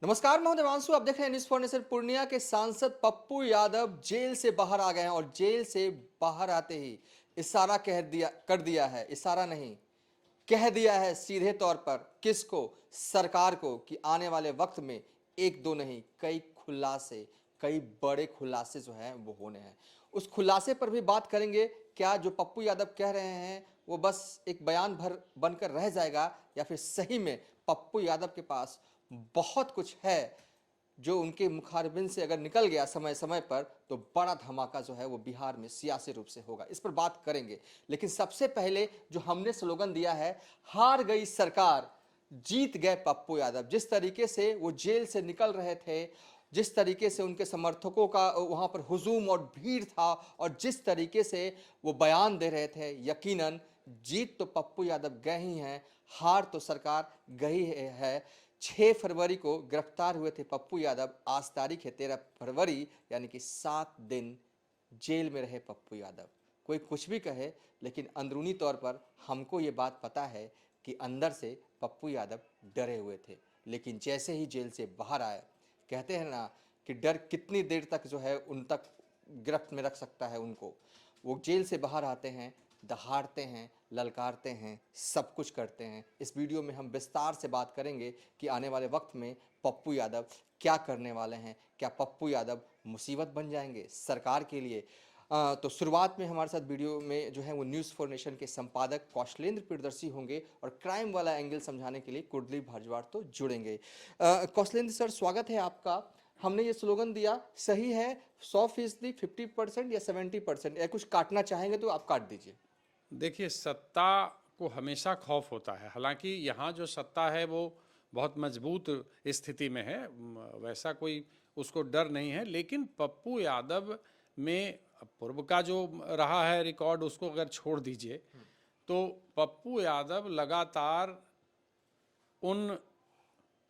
नमस्कार, मैं हूं देवांशु। आप देख रहे हैं न्यूज़ फॉर नेशन। पूर्णिया के सांसद पप्पू यादव जेल से बाहर आ गए हैं और जेल से बाहर आते ही इशारा कर दिया है, इशारा नहीं कह दिया है सीधे तौर पर। किसको? सरकार को, कि आने वाले वक्त में एक दो नहीं कई खुलासे, कई बड़े खुलासे जो हैं वो होने हैं। उस खुलासे पर भी बात करेंगे। क्या जो पप्पू यादव कह रहे हैं वो बस एक बयान भर बनकर रह जाएगा, या फिर सही में पप्पू यादव के पास बहुत कुछ है जो उनके मुखारबिन से अगर निकल गया समय समय पर तो बड़ा धमाका जो है वो बिहार में सियासी रूप से होगा। इस पर बात करेंगे। लेकिन सबसे पहले जो हमने स्लोगन दिया है, हार गई सरकार जीत गए पप्पू यादव। जिस तरीके से वो जेल से निकल रहे थे, जिस तरीके से उनके समर्थकों का वहां पर हुजूम और भीड़ था, और जिस तरीके से वो बयान दे रहे थे, यकीनन जीत तो पप्पू यादव गए ही हैं, हार तो सरकार गई है। 6 फरवरी को गिरफ्तार हुए थे पप्पू यादव। आज तारीख है 13 फरवरी, यानी कि 7 दिन जेल में रहे पप्पू यादव। कोई कुछ भी कहे, लेकिन अंदरूनी तौर पर हमको ये बात पता है कि अंदर से पप्पू यादव डरे हुए थे। लेकिन जैसे ही जेल से बाहर आए, कहते हैं ना कि डर कितनी देर तक जो है उन तक गिरफ्त में रख सकता है उनको। वो जेल से बाहर आते हैं, दहाड़ते हैं, ललकारते हैं, सब कुछ करते हैं। इस वीडियो में हम विस्तार से बात करेंगे कि आने वाले वक्त में पप्पू यादव क्या करने वाले हैं। क्या पप्पू यादव मुसीबत बन जाएंगे सरकार के लिए? तो शुरुआत में हमारे साथ वीडियो में जो है वो न्यूज़ फॉर नेशन के संपादक कौशलेंद्र प्रियदर्शी होंगे, और क्राइम वाला एंगल समझाने के लिए कुंडली भारद्वाज तो जुड़ेंगे। कौशलेंद्र सर, स्वागत है आपका। हमने ये स्लोगन दिया, सही है 100%, 50% या 70%, या कुछ काटना चाहेंगे तो आप काट दीजिए। देखिए, सत्ता को हमेशा खौफ होता है। हालांकि यहाँ जो सत्ता है वो बहुत मजबूत स्थिति में है, वैसा कोई उसको डर नहीं है। लेकिन पप्पू यादव में पूर्व का जो रहा है रिकॉर्ड, उसको अगर छोड़ दीजिए तो पप्पू यादव लगातार उन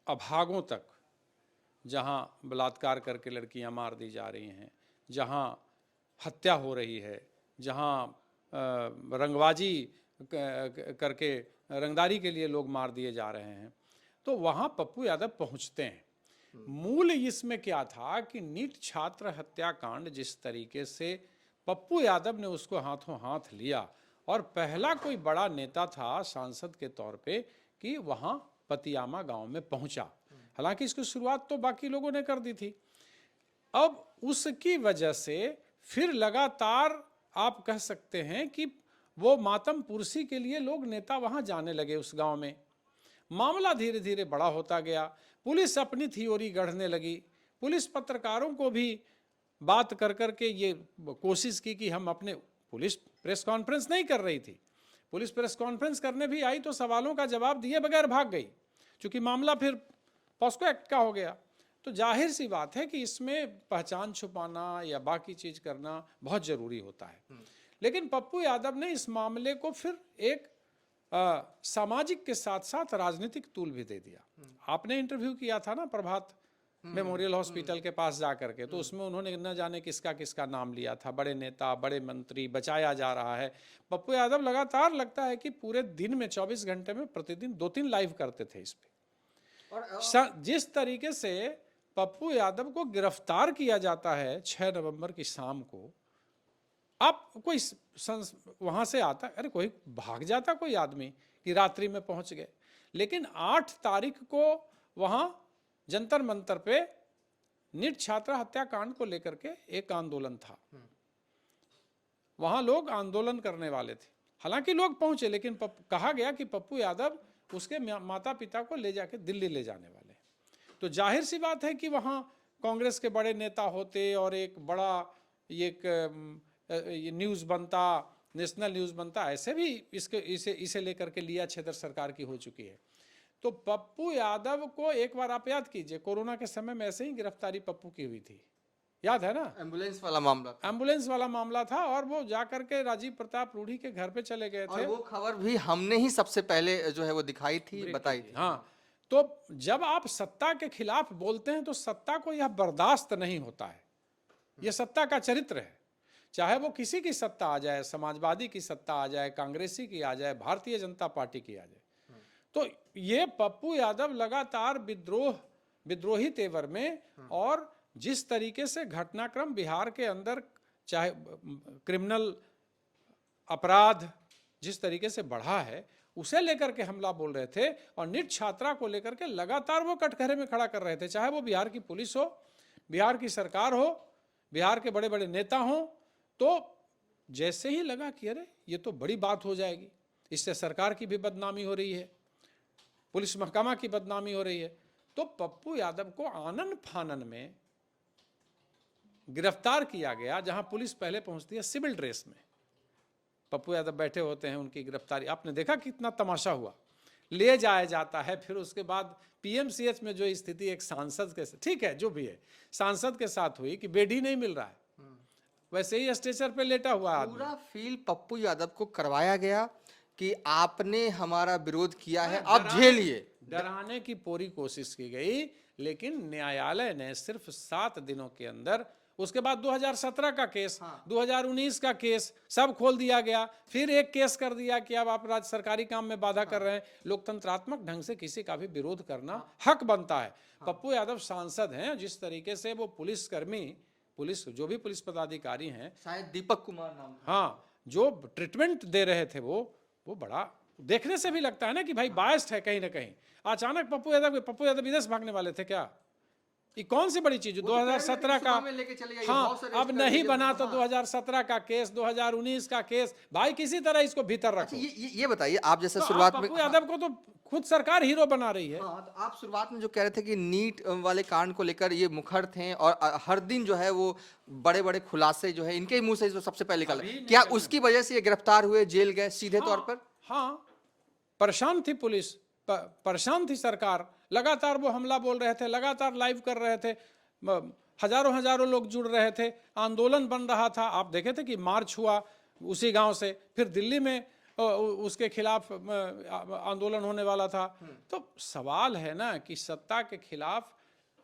अभागों तक, जहाँ बलात्कार करके लड़कियां मार दी जा रही हैं, जहाँ हत्या हो रही है, जहाँ रंगबाजी करके रंगदारी के लिए लोग मार दिए जा रहे हैं, तो वहाँ पप्पू यादव पहुँचते हैं। मूल इसमें क्या था कि नीट छात्र हत्याकांड जिस तरीके से पप्पू यादव ने उसको हाथों हाथ लिया, और पहला कोई बड़ा नेता था सांसद के तौर पे कि वहाँ पतियामा गांव में पहुंचा। हालांकि इसकी शुरुआत तो बाकी लोगों ने कर दी थी। अब उसकी वजह से फिर लगातार आप कह सकते हैं कि वो मातम पुरसी के लिए लोग नेता वहां जाने लगे उस गांव में। मामला धीरे धीरे बड़ा होता गया। पुलिस अपनी थ्योरी गढ़ने लगी। पुलिस पत्रकारों को भी बात कर करके ये कोशिश की कि हम अपने, पुलिस प्रेस कॉन्फ्रेंस नहीं कर रही थी। पुलिस प्रेस कॉन्फ्रेंस करने भी आई तो सवालों का जवाब दिए बगैर भाग गई, क्योंकि मामला फिर पॉस्को एक्ट का हो गया। तो जाहिर सी बात है कि इसमें पहचान छुपाना या बाकी चीज करना बहुत जरूरी होता है। लेकिन पप्पू यादव ने इस मामले को फिर एक सामाजिक के साथ साथ राजनीतिक तूल भी दे दिया। आपने इंटरव्यू किया था ना प्रभात मेमोरियल हॉस्पिटल के पास जा करके, तो उसमें उन्होंने न जाने किसका किसका नाम लिया था, बड़े नेता, बड़े मंत्री बचाया जा रहा है। पप्पू यादव लगातार लगता है कि पूरे दिन में 24 घंटे में प्रतिदिन 2-3 लाइव करते थे इस पे। और जिस तरीके से पप्पू यादव को गिरफ्तार किया जाता है 6 नवंबर की शाम को, आप कोई वहां से आता, अरे कोई भाग जाता कोई आदमी कि रात्रि में पहुंच गए। लेकिन 8 तारीख को वहां जंतर मंतर पे नीट छात्र हत्याकांड को लेकर के एक आंदोलन था। वहां लोग आंदोलन करने वाले थे। हालांकि लोग पहुंचे, लेकिन कहा गया कि पप्पू यादव उसके माता पिता को ले जाके दिल्ली ले जाने वाले। तो जाहिर सी बात है कि वहां कांग्रेस के बड़े नेता होते और एक बड़ा एक न्यूज़ बनता, नेशनल न्यूज़ बनता। ऐसे भी इसे लेकर के लिया छेदर सरकार की हो चुकी है। तो पप्पू यादव को एक बार आप याद कीजिए, कोरोना के समय में ऐसे ही गिरफ्तारी पप्पू की हुई थी, याद है ना? एम्बुलेंस वाला मामला, एम्बुलेंस वाला मामला था, और वो जाकर के राजीव प्रताप रूढ़ी के घर पे चले गए थे। और वो खबर भी हमने ही सबसे पहले जो है वो दिखाई थी, बताई थी। हाँ, तो जब आप सत्ता के खिलाफ बोलते हैं तो सत्ता को यह बर्दाश्त नहीं होता है। यह सत्ता का चरित्र है। चाहे वो किसी की सत्ता आ जाए, समाजवादी की सत्ता आ जाए, कांग्रेसी की आ जाए, भारतीय जनता पार्टी की आ जाए। तो ये पप्पू यादव लगातार विद्रोह विद्रोही तेवर में। और जिस तरीके से घटनाक्रम बिहार के अंदर चाहे क्रिमिनल अपराध जिस तरीके से बढ़ा है, उसे लेकर के हमला बोल रहे थे और नीट छात्रा को लेकर के लगातार वो कटघरे में खड़ा कर रहे थे, चाहे वो बिहार की पुलिस हो, बिहार की सरकार हो, बिहार के बड़े बड़े नेता हों। तो जैसे ही लगा कि अरे ये तो बड़ी बात हो जाएगी, इससे सरकार की भी बदनामी हो रही है, पुलिस महकमा की बदनामी हो रही है, तो पप्पू यादव को आनन फानन में गिरफ्तार किया गया, जहां पुलिस पहले पहुंचती है सिविल ड्रेस में। पप्पू यादव बैठे होते हैं, उनकी गिरफ्तारी आपने देखा कितना तमाशा हुआ, ले जाया जाता है। फिर उसके बाद पीएमसीएच में जो स्थिति एक सांसद के, ठीक है जो भी है, सांसद के साथ हुई कि बेड ही नहीं मिल रहा है, वैसे ही स्ट्रेचर पे लेटा हुआ आदमी। पूरा फील पप्पू यादव को करवाया गया कि आपने हमारा विरोध किया है, अब झेलिए। डराने की पूरी कोशिश की गई, लेकिन न्यायालय ने सिर्फ 7 दिनों के अंदर, उसके बाद 2017 का केस, 2019 का केस सब खोल दिया गया। फिर एक केस कर दिया कि अब आप राज्य सरकारी काम में बाधा कर रहे हैं। लोकतंत्रात्मक ढंग से किसी का भी विरोध करना हक बनता है। पप्पू यादव सांसद हैं, जिस तरीके से वो पुलिसकर्मी, पुलिस जो भी पुलिस पदाधिकारी हैं, शायद दीपक कुमार नाम, हाँ, जो ट्रीटमेंट दे रहे थे वो बड़ा देखने से भी लगता है ना कि भाई बायस्ड है कहीं ना कहीं। अचानक पप्पू यादव विदेश भागने वाले थे क्या? ये कौन सी बड़ी चीज? 2017 का, हाँ, अब नहीं बना तो 2017 का केस, 2019 का केस, भाई किसी तरह इसको भीतर रखो। ये बताइए, आप जैसे शुरुआत में पप्पू यादव को तो खुद सरकार हीरो बना रही है। हाँ, तो आप शुरुआत में जो कह रहे थे कि नीट वाले कांड को लेकर ये मुखर थे और हर दिन जो है वो बड़े बड़े खुलासे जो है इनके ही मुंह से जो सबसे पहले निकल, क्या उसकी वजह से ये गिरफ्तार हुए, जेल गए सीधे तौर पर? हाँ, परेशान थी पुलिस, परेशान थी सरकार, लगातार वो हमला बोल रहे थे, लगातार लाइव कर रहे थे, हजारों लोग जुड़ रहे थे, आंदोलन बन रहा था। आप देखे थे कि मार्च हुआ उसी गांव से, फिर दिल्ली में उसके खिलाफ आंदोलन होने वाला था। तो सवाल है ना कि सत्ता के खिलाफ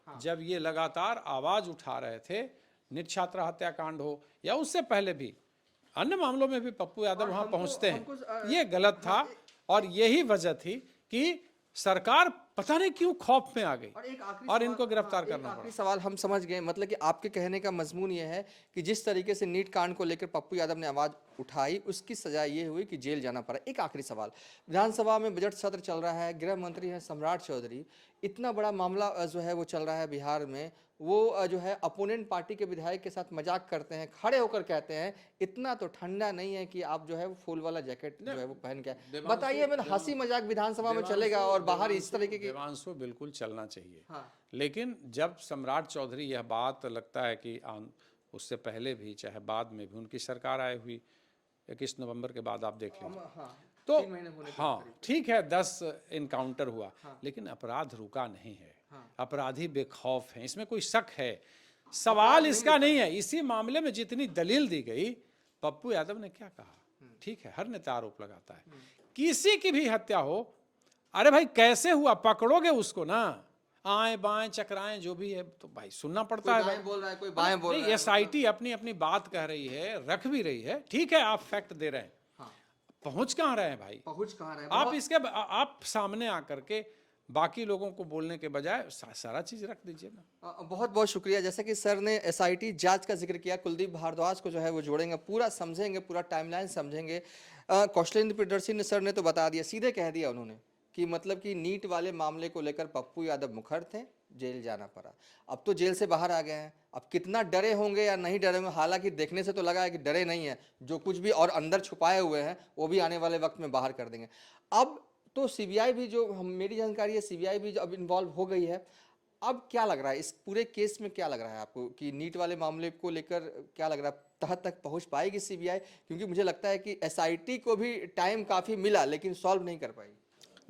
जब ये लगातार आवाज उठा रहे थे, नीट छात्रा हत्याकांड हो या उससे पहले भी अन्य मामलों में भी पप्पू यादव वहां पहुंचते हैं, ये गलत था। और यही वजह थी कि सरकार पता नहीं क्यों खौफ में आ गई और इनको गिरफ्तार करना पड़ा। आखिरी सवाल हम समझ गए, मतलब कि आपके कहने का मजमून ये है कि जिस तरीके से नीट कांड को लेकर पप्पू यादव ने आवाज उठाई, उसकी सजा ये हुई कि जेल जाना पड़ा। एक आखिरी सवाल, विधानसभा में बजट सत्र चल रहा है, गृह मंत्री है सम्राट चौधरी, इतना बड़ा मामला जो है वो चल रहा है बिहार में, वो जो है अपोनेंट पार्टी के विधायक के साथ मजाक करते हैं, खड़े होकर कहते हैं इतना तो ठंडा नहीं है कि आप जो है वो फूल वाला जैकेट जो है वो पहन के, बताइए, मैं हंसी मजाक विधानसभा में चलेगा और बाहर इस तरीके की? देवांशु, बिल्कुल चलना चाहिए। हाँ। लेकिन जब सम्राट चौधरी यह बात, लगता है कि उससे पहले भी चाहे बाद में भी उनकी सरकार आई हुई 21 नवंबर के बाद आप देख लीजिए, हाँ, तो हाँ ठीक है 10 इनकाउंटर हुआ, लेकिन अपराध रुका नहीं है, अपराधी बेखौफ हैं, इसमें कोई शक है, सवाल इसका नहीं है। इसी मामले में जितनी दलील दी गई, पप्पू यादव ने क्या कहा? ठीक है, हर नेता आरोप लगाता है, किसी की भी हत्या हो, अरे भाई कैसे हुआ, पकड़ोगे उसको ना, आए बाएं चकराएं जो भी है तो भाई सुनना पड़ता है। कोई बोल रहा है, कोई बाएं बोल रहा है, एसआईटी अपनी अपनी बात कह रही है, रख भी रही है, ठीक है, आप फैक्ट दे रहे हैं, पहुंच कहां रहे हैं भाई, पहुंच कहां रहे हैं आप? इसके आप सामने आकर के बाकी लोगों को बोलने के बजाय सारा चीज रख दीजिए ना। बहुत बहुत शुक्रिया। जैसे कि सर ने एसआईटी जांच का जिक्र किया, कुलदीप भारद्वाज को जो है वो जोड़ेंगे, पूरा समझेंगे, पूरा टाइमलाइन समझेंगे। कौशलेंद्र प्रियदर्शी ने, सर ने तो बता दिया, सीधे कह दिया उन्होंने कि मतलब कि नीट वाले मामले को लेकर पप्पू यादव मुखर थे, जेल जाना पड़ा। अब तो जेल से बाहर आ गए हैं, अब कितना डरे होंगे या नहीं डरे होंगे, हालांकि देखने से तो लगा है कि डरे नहीं है, जो कुछ भी और अंदर छुपाए हुए हैं वो भी आने वाले वक्त में बाहर कर देंगे। अब तो सीबीआई भी, जो मेरी जानकारी है, सीबीआई भी अब इन्वॉल्व हो गई है। अब क्या लग रहा है इस पूरे केस में, क्या लग रहा है आपको कि नीट वाले मामले को लेकर क्या लग रहा है, तह तक पहुंच पाएगी सीबीआई? क्योंकि मुझे लगता है कि एसआईटी को भी टाइम काफी मिला लेकिन सॉल्व नहीं कर पाई।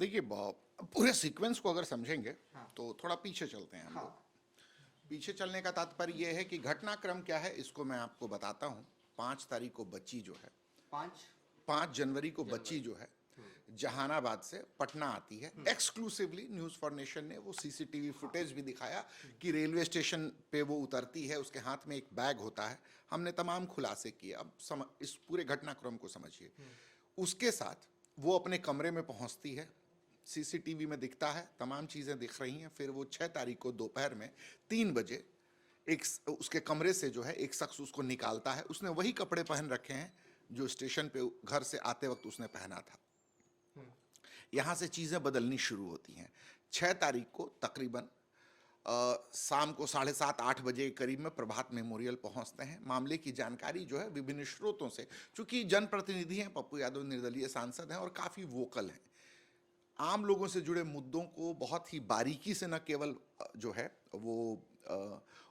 देखिए, पूरे सीक्वेंस को अगर समझेंगे तो थोड़ा पीछे चलते हैं हम लोग। पीछे चलने का तात्पर्य यह है कि घटनाक्रम क्या है इसको मैं आपको बताता हूँ। 5 तारीख को बच्ची जो है, 5 जनवरी को बच्ची जो है जहानाबाद से पटना आती है। एक्सक्लूसिवली न्यूज़ फॉर नेशन ने वो सीसीटीवी फुटेज भी दिखाया कि रेलवे स्टेशन पे वो उतरती है, उसके हाथ में एक बैग होता है। हमने तमाम खुलासे किए। अब इस पूरे घटनाक्रम को समझिए। उसके साथ वो अपने कमरे में पहुंचती है, सीसीटीवी में दिखता है, तमाम चीज़ें दिख रही हैं। फिर वो 6 तारीख को दोपहर में 3 बजे उसके कमरे से जो है एक शख्स उसको निकालता है। उसने वही कपड़े पहन रखे हैं जो स्टेशन पे घर से आते वक्त उसने पहना था। यहाँ से चीज़ें बदलनी शुरू होती हैं। 6 तारीख को तकरीबन शाम को 7:30-8 बजे के करीब में प्रभात मेमोरियल पहुंचते हैं। मामले की जानकारी जो है विभिन्न स्रोतों से, चूंकि जनप्रतिनिधि हैं, पप्पू यादव निर्दलीय सांसद हैं और काफ़ी वोकल हैं, आम लोगों से जुड़े मुद्दों को बहुत ही बारीकी से न केवल जो है वो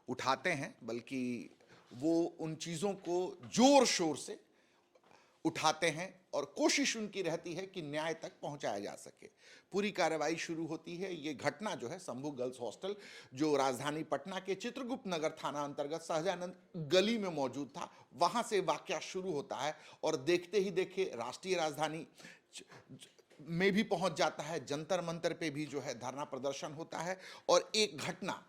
उठाते हैं, बल्कि वो उन चीज़ों को जोर शोर से उठाते हैं और कोशिश उनकी रहती है कि न्याय तक पहुंचाया जा सके। पूरी कार्रवाई शुरू होती है। ये घटना जो है शंभू गर्ल्स हॉस्टल, जो राजधानी पटना के चित्रगुप्त नगर थाना अंतर्गत सहजानंद गली में मौजूद था, वहां से वाकया शुरू होता है और देखते ही देखे राष्ट्रीय राजधानी में भी पहुंच जाता है। जंतर मंतर पे भी जो है धरना प्रदर्शन होता है और एक घटना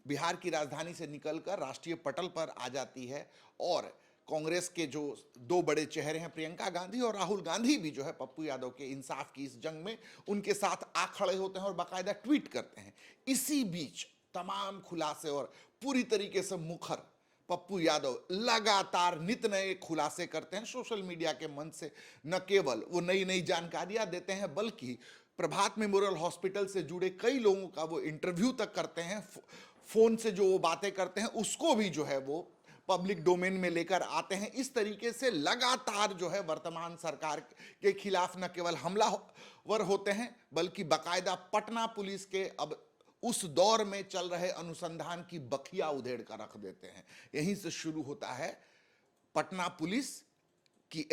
बिहार की राजधानी से निकलकर राष्ट्रीय पटल पर आ जाती है और कांग्रेस के जो 2 बड़े चेहरे हैं, प्रियंका गांधी और राहुल गांधी, भी जो है पप्पू यादव के इंसाफ की इस जंग में उनके साथ आ खड़े होते हैं और बाकायदा ट्वीट करते हैं। इसी बीच तमाम खुलासे और पूरी तरीके से मुखर पप्पू यादव लगातार नित नए खुलासे करते हैं सोशल मीडिया के मंच से। न केवल वो नई नई जानकारियां देते हैं, बल्कि प्रभात मेमोरियल हॉस्पिटल से जुड़े कई लोगों का वो इंटरव्यू तक करते हैं। फोन से जो वो बातें करते हैं उसको भी जो है वो पब्लिक डोमेन में लेकर आते हैं। इस तरीके से लगातार जो है वर्तमान सरकार के खिलाफ न केवल हमलावर होते हैं, बल्कि बाकायदा पटना पुलिस के अब उस दौर में चल रहे अनुसंधान की बखिया उधेड़ कर रख देते हैं। यहीं से शुरू होता है पटना पुलिस की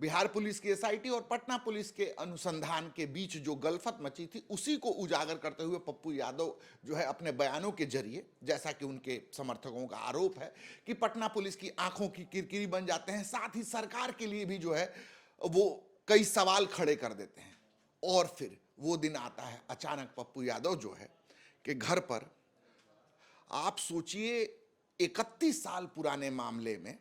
बिहार पुलिस की एसआईटी और पटना पुलिस के अनुसंधान के बीच जो गलफत मची थी, उसी को उजागर करते हुए पप्पू यादव जो है अपने बयानों के जरिए, जैसा कि उनके समर्थकों का आरोप है कि पटना पुलिस की आंखों की किरकिरी बन जाते हैं, साथ ही सरकार के लिए भी जो है वो कई सवाल खड़े कर देते हैं। और फिर वो दिन आता है अचानक पप्पू यादव जो है कि घर पर, आप सोचिए 31 साल पुराने मामले में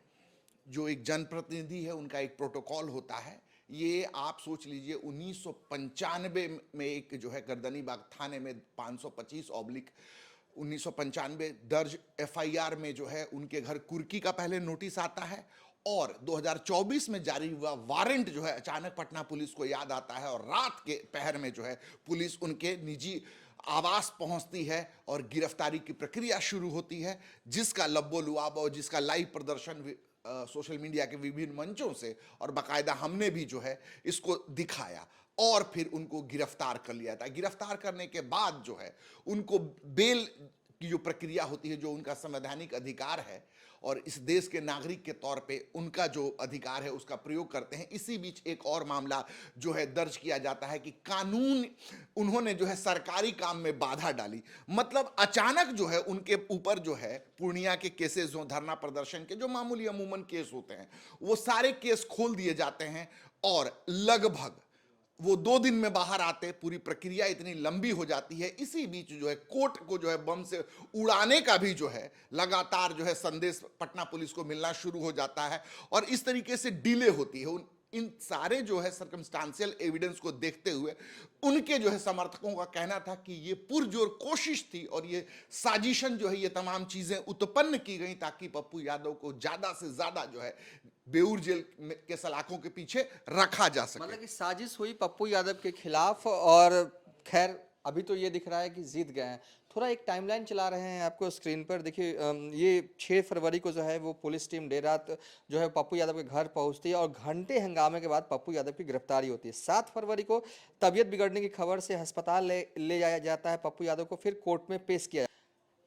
जो एक जनप्रतिनिधि है उनका एक प्रोटोकॉल होता है। ये आप सोच लीजिए 1995 में एक जो है गर्दनीबाग थाने में 525/1995 दर्ज एफआईआर में जो है उनके घर कुर्की का पहले नोटिस आता है और 2024 में जारी हुआ वारंट जो है अचानक पटना पुलिस को याद आता है और रात के पहर में जो है पुलिस उनके निजी आवास पहुंचती है और गिरफ्तारी की प्रक्रिया शुरू होती है, जिसका लब्बो लुआब और जिसका लाइव प्रदर्शन सोशल मीडिया के विभिन्न मंचों से और बाकायदा हमने भी जो है इसको दिखाया और फिर उनको गिरफ्तार कर लिया था। गिरफ्तार करने के बाद जो है उनको बेल की जो प्रक्रिया होती है, जो उनका संवैधानिक अधिकार है और इस देश के नागरिक के तौर पे उनका जो अधिकार है उसका प्रयोग करते हैं। इसी बीच एक और मामला जो है दर्ज किया जाता है कि कानून, उन्होंने जो है सरकारी काम में बाधा डाली। मतलब अचानक जो है उनके ऊपर जो है पूर्णिया के केसेस, जो धरना प्रदर्शन के जो मामूली अमूमन केस होते हैं, वो सारे केस खोल दिए जाते हैं और लगभग वो 2 दिन में बाहर आते, पूरी प्रक्रिया इतनी लंबी हो जाती है। इसी बीच जो है कोर्ट को जो है बम से उड़ाने का भी जो है लगातार जो है संदेश पटना पुलिस को मिलना शुरू हो जाता है और इस तरीके से डिले होती है। इन सारे जो है सर्कमस्टांशियल एविडेंस को देखते हुए उनके जो है समर्थकों का कहना था कि ये पुरजोर कोशिश थी और ये साजिशन जो है, ये तमाम चीजें उत्पन्न की गई ताकि पप्पू यादव को ज्यादा से ज्यादा जो है बेऊर जेल के सलाखों के पीछे रखा जा सके। मतलब कि साजिश हुई पप्पू यादव के खिलाफ और खैर अभी तो ये दिख रहा है कि जीत गए हैं। थोड़ा एक टाइमलाइन चला रहे हैं आपको स्क्रीन पर, देखिए ये 6 फरवरी को जो है वो पुलिस टीम देर रात जो है पप्पू यादव के घर पहुंचती है और घंटे हंगामे के बाद पप्पू यादव की गिरफ्तारी होती है। 7 फरवरी को तबीयत बिगड़ने की खबर से अस्पताल ले जाया जाता है पप्पू यादव को, फिर कोर्ट में पेश किया।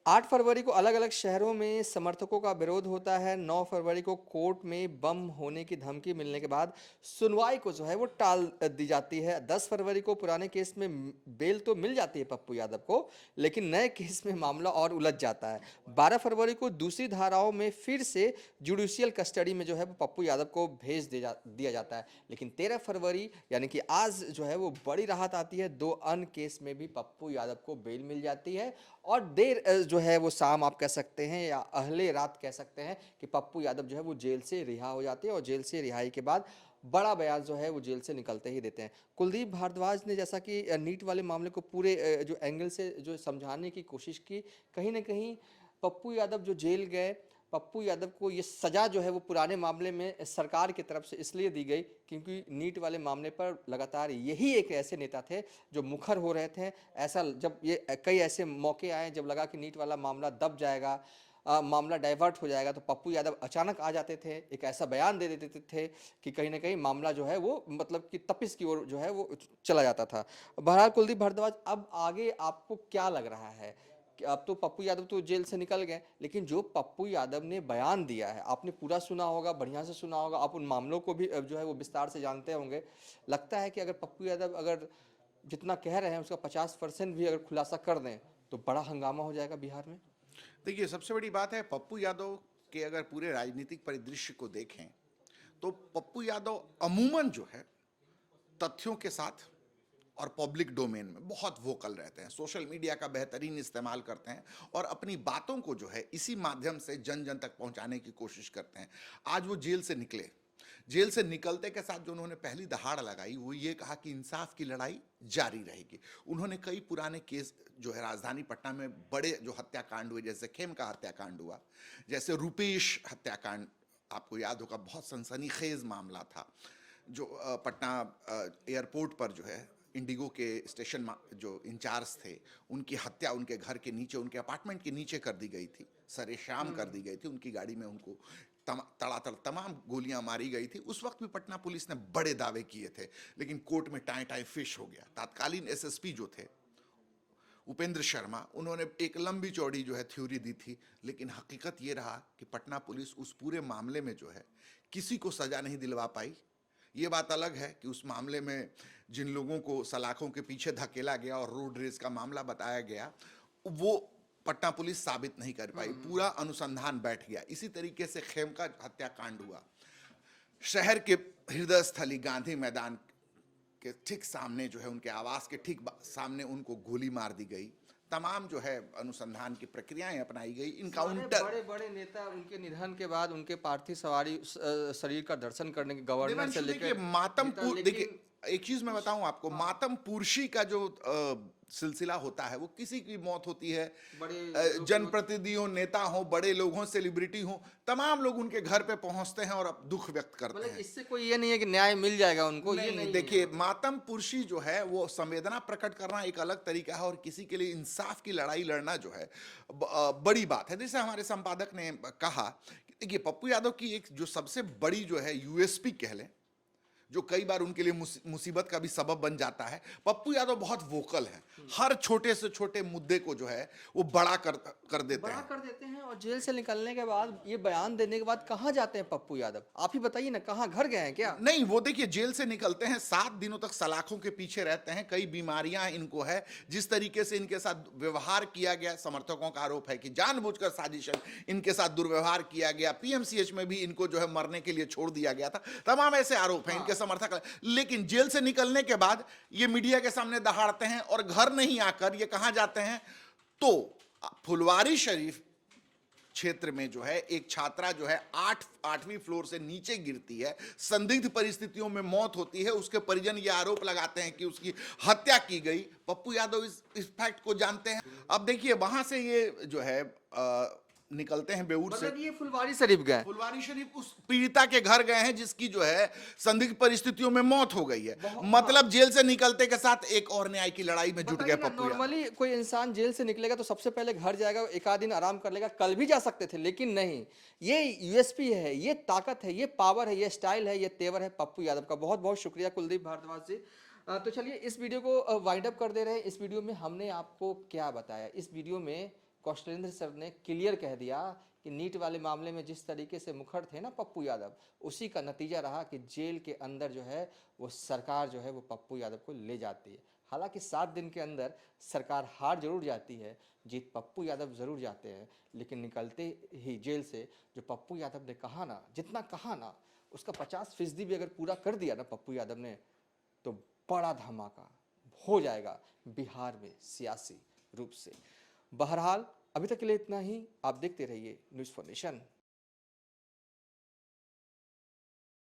8 फरवरी को अलग अलग शहरों में समर्थकों का विरोध होता है। 9 फरवरी को कोर्ट में बम होने की धमकी मिलने के बाद सुनवाई को जो है वो टाल दी जाती है। 10 फरवरी को पुराने केस में बेल तो मिल जाती है पप्पू यादव को, लेकिन नए केस में मामला और उलझ जाता है। 12 फरवरी को दूसरी धाराओं में फिर से जुडिशियल कस्टडी में जो है वो पप्पू यादव को भेज दिया जाता है। लेकिन 13 फरवरी यानी कि आज जो है वो बड़ी राहत आती है। 2 अन्य केस में भी पप्पू यादव को बेल मिल जाती है और देर जो है वो शाम आप कह सकते हैं या अहले रात कह सकते हैं कि पप्पू यादव जो है वो जेल से रिहा हो जाते हैं और जेल से रिहाई के बाद बड़ा बयान जो है वो जेल से निकलते ही देते हैं। कुलदीप भारद्वाज ने जैसा कि नीट वाले मामले को पूरे जो एंगल से जो समझाने की कोशिश की, कहीं ना कहीं पप्पू यादव जो जेल गए, पप्पू यादव को ये सज़ा जो है वो पुराने मामले में सरकार की तरफ से इसलिए दी गई क्योंकि नीट वाले मामले पर लगातार यही एक ऐसे नेता थे जो मुखर हो रहे थे। ऐसा जब ये कई ऐसे मौके आए जब लगा कि नीट वाला मामला दब जाएगा, मामला डाइवर्ट हो जाएगा, तो पप्पू यादव अचानक आ जाते थे, एक ऐसा बयान दे देते थे कि कहीं ना कहीं मामला जो है वो मतलब कि तपिश की ओर जो है वो चला जाता था। बहरहाल कुलदीप भारद्वाज, अब आगे आपको क्या लग रहा है कि अब तो पप्पू यादव तो जेल से निकल गए, लेकिन जो पप्पू यादव ने बयान दिया है, आपने पूरा सुना होगा, बढ़िया से सुना होगा, आप उन मामलों को भी जो है वो विस्तार से जानते होंगे। लगता है कि अगर पप्पू यादव अगर जितना कह रहे हैं उसका 50% भी अगर खुलासा कर दें तो बड़ा हंगामा हो जाएगा बिहार में। देखिए, सबसे बड़ी बात है, पप्पू यादव के अगर पूरे राजनीतिक परिदृश्य को देखें तो पप्पू यादव अमूमन जो है तथ्यों के साथ और पब्लिक डोमेन में बहुत वोकल रहते हैं, सोशल मीडिया का बेहतरीन इस्तेमाल करते हैं और अपनी बातों को जो है इसी माध्यम से जन जन तक पहुंचाने की कोशिश करते हैं। आज वो जेल से निकले, जेल से निकलते के साथ जो उन्होंने पहली दहाड़ लगाई वो ये कहा कि इंसाफ की लड़ाई जारी रहेगी। उन्होंने कई पुराने केस जो है राजधानी पटना में बड़े जो हत्याकांड हुए, जैसे खेमका हत्याकांड हुआ, जैसे रुपेश हत्याकांड आपको याद होगा, बहुत सनसनीखेज मामला था, जो पटना एयरपोर्ट पर जो है इंडिगो के स्टेशन जो इंचार्ज थे उनकी हत्या उनके घर के नीचे, उनके अपार्टमेंट के नीचे कर दी गई थी, सरेआम कर दी गई थी। उनकी गाड़ी में उनको तड़ातड़ तमाम गोलियां मारी गई थी। उस वक्त भी पटना पुलिस ने बड़े दावे किए थे, लेकिन कोर्ट में टाई टाई फिश हो गया। तत्कालीन एसएसपी जो थे उपेंद्र शर्मा, उन्होंने एक लंबी चौड़ी जो है थ्योरी दी थी, लेकिन हकीकत ये रहा कि पटना पुलिस उस पूरे मामले में जो है किसी को सजा नहीं दिलवा पाई। ये बात अलग है कि उस मामले में जिन लोगों को सलाखों के पीछे धकेला गया और रोड रेस का मामला बताया गया, वो पटना पुलिस साबित नहीं कर पाई, पूरा अनुसंधान बैठ गया। इसी तरीके से खेमका हत्याकांड हुआ, शहर के हृदय स्थली गांधी मैदान के ठीक सामने जो है, उनके आवास के ठीक सामने उनको गोली मार दी गई। तमाम जो है अनुसंधान की प्रक्रियाएं अपनाई गई। इनकाउंटर, बड़े बड़े नेता उनके निधन के बाद उनके पार्थिव शरीर का दर्शन करने के गवर्नर से लेकर देखिए एक चीज मैं बताऊं आपको, मातम पुरशी का जो सिलसिला होता है, वो किसी की मौत होती है, जनप्रतिनिधियों, नेता हो, बड़े लोग हों, सेलिब्रिटी हो, तमाम लोग उनके घर पे पहुंचते हैं और अब दुख व्यक्त करते हैं। इससे कोई ये नहीं है कि न्याय मिल जाएगा उनको, नहीं, ये नहीं। देखिए, मातम पुरशी जो है वो संवेदना प्रकट करना एक अलग तरीका है और किसी के लिए इंसाफ की लड़ाई लड़ना जो है बड़ी बात है। जैसे हमारे संपादक ने कहा, देखिए पप्पू यादव की एक जो सबसे बड़ी जो है यूएसपी कह लें, जो कई बार उनके लिए मुसीबत का भी सबब बन जाता है, पप्पू यादव बहुत वोकल है। हर छोटे से छोटे मुद्दे को जो है वो बड़ा कर देते हैं। और जेल से निकलने के बाद, ये बयान देने के बाद कहाँ जाते हैं पप्पू यादव? आप ही बताइए ना, कहाँ घर गए हैं क्या? नहीं, वो देखिए जेल से निकलते हैं, 7 दिनों तक सलाखों के पीछे रहते हैं, कई बीमारियां इनको है। जिस तरीके से इनके साथ व्यवहार किया गया, समर्थकों का आरोप है कि जानबूझकर साजिशन इनके साथ दुर्व्यवहार किया गया। पीएमसीएच में भी इनको जो है मरने के लिए छोड़ दिया गया था। तमाम ऐसे आरोप हैं इनके समर्थक। लेकिन जेल से निकलने के बाद ये मीडिया के सामने दहाड़ते हैं और घर नहीं आकर ये कहां जाते हैं, तो फुलवारी शरीफ क्षेत्र में जो है एक छात्रा जो है 8वीं फ्लोर से नीचे गिरती है, संदिग्ध परिस्थितियों में मौत होती है। उसके परिजन ये आरोप लगाते हैं कि उसकी हत्या की गई। पप्पू यादव इस फैक्ट को जानते हैं। अब देखिए वहां से ये जो है निकलते हैं बेऊर से, ये फुलवारी शरीफ गए। फुलवारी शरीफ उस पीड़िता के घर गए हैं जिसकी जो है संदिग्ध परिस्थितियों में मौत हो गई है। मतलब जेल से निकलते के साथ एक और न्याय की लड़ाई में जुट गए पप्पू। नॉर्मली कोई इंसान जेल से निकलेगा तो सबसे पहले घर जाएगा, एक आध दिन आराम कर लेगा, कल भी जा सकते थे, लेकिन नहीं। ये यूएसपी है, ये ताकत है, ये पावर है, ये स्टाइल है, ये तेवर है पप्पू यादव का। बहुत बहुत शुक्रिया कुलदीप भारद्वाज जी। तो चलिए इस वीडियो को वाइंड अप कर दे रहे हैं। इस वीडियो में हमने आपको क्या बताया? इस वीडियो में कौशलेंद्र सर ने क्लियर कह दिया कि नीट वाले मामले में जिस तरीके से मुखर थे ना पप्पू यादव, उसी का नतीजा रहा कि जेल के अंदर जो है वो सरकार जो है वो पप्पू यादव को ले जाती है। हालांकि 7 दिन के अंदर सरकार हार जरूर जाती है, जीत पप्पू यादव जरूर जाते हैं, लेकिन निकलते ही जेल से जो पप्पू यादव ने कहा ना, जितना कहा ना, उसका 50% भी अगर पूरा कर दिया ना पप्पू यादव ने, तो बड़ा धमाका हो जाएगा बिहार में सियासी रूप से। बहरहाल अभी तक के लिए इतना ही। आप देखते रहिए न्यूज़ फॉर नेशन।